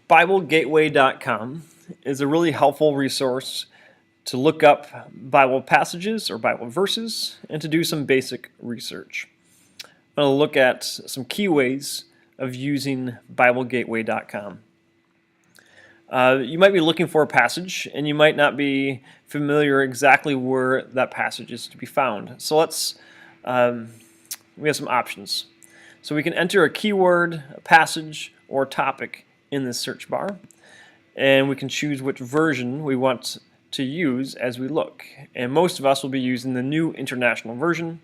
Biblegateway.com is a really helpful resource to look up Bible passages or Bible verses and to do some basic research. I'm going to look at some key ways of using Biblegateway.com. You might be looking for a passage and you might not be familiar exactly where that passage is to be found. So we have some options. So we can enter a keyword, a passage, or topic in this search bar, and we can choose which version we want to use as we look. And most of us will be using the New International Version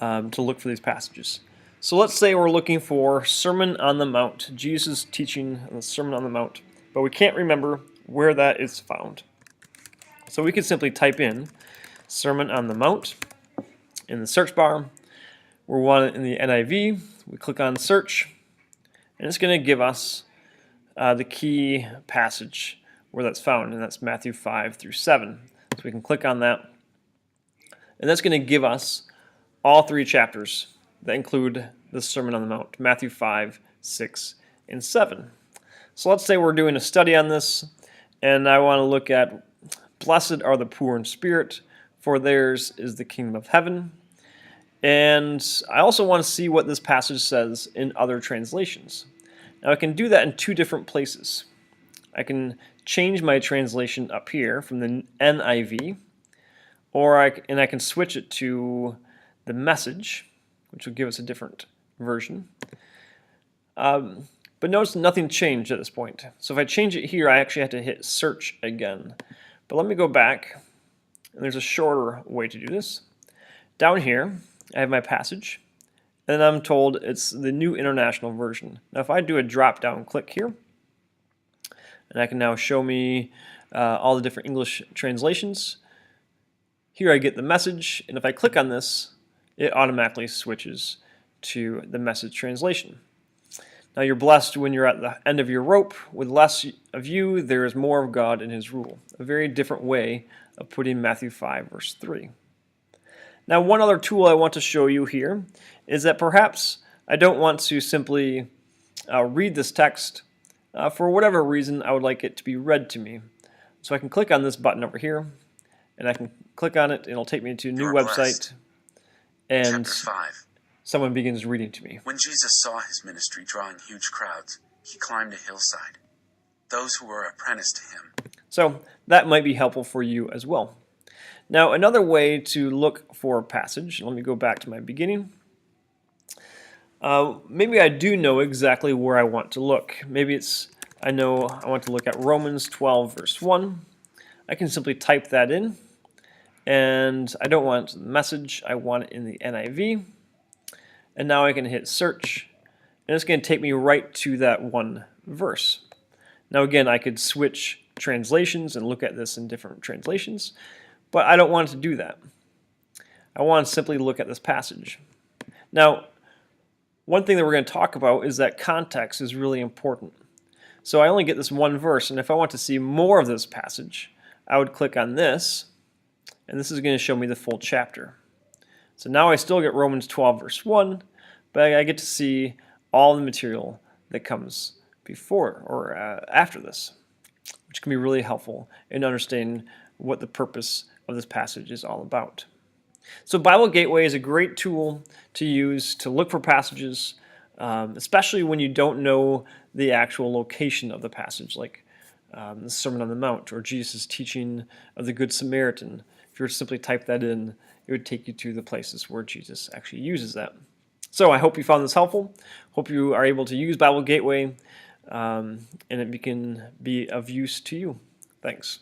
to look for these passages. So let's say we're looking for Sermon on the Mount, Jesus teaching the Sermon on the Mount, but we can't remember where that is found. So we could simply type in Sermon on the Mount in the search bar. We want it in the NIV. We click on search, and it's going to give us the key passage where that's found, and that's Matthew 5 through 7. So we can click on that, and that's going to give us all three chapters that include the Sermon on the Mount, Matthew 5, 6, and 7. So let's say we're doing a study on this, and I want to look at Blessed are the poor in spirit, for theirs is the kingdom of heaven. And I also want to see what this passage says in other translations. Now I can do that in two different places. I can change my translation up here from the NIV, or I can switch it to the Message, which will give us a different version. But notice nothing changed at this point. So if I change it here, I actually have to hit search again. But let me go back, and there's a shorter way to do this. Down here, I have my passage, and I'm told it's the New International Version. Now if I do a drop-down click here, and I can now show me all the different English translations, here I get the Message, and if I click on this, it automatically switches to the Message translation. Now you're blessed when you're at the end of your rope. With less of you, there is more of God in His rule. A very different way of putting Matthew 5, verse 3. Now one other tool I want to show you here is that perhaps I don't want to simply read this text. For whatever reason, I would like it to be read to me. So I can click on this button over here, and I can click on it, and it'll take me to a new website, and someone begins reading to me. When Jesus saw his ministry drawing huge crowds, he climbed a hillside. Those who were apprenticed to him. So that might be helpful for you as well. Now another way to look for a passage, let me go back to my beginning. Maybe I do know exactly where I want to look. Maybe I know I want to look at Romans 12 verse 1. I can simply type that in, and I don't want the Message, I want it in the NIV. And now I can hit search, and it's going to take me right to that one verse. Now again, I could switch translations and look at this in different translations, but I don't want to do that. I want to simply look at this passage. Now, one thing that we're going to talk about is that context is really important. So I only get this one verse, and if I want to see more of this passage, I would click on this, and this is going to show me the full chapter. So now I still get Romans 12 verse 1, but I get to see all the material that comes before or after this, which can be really helpful in understanding what the purpose of this passage is all about. So Bible Gateway is a great tool to use to look for passages, especially when you don't know the actual location of the passage, like the Sermon on the Mount or Jesus' teaching of the Good Samaritan. If you were to simply type that in, it would take you to the places where Jesus actually uses that. So I hope you found this helpful. Hope you are able to use Bible Gateway, and it can be of use to you. Thanks.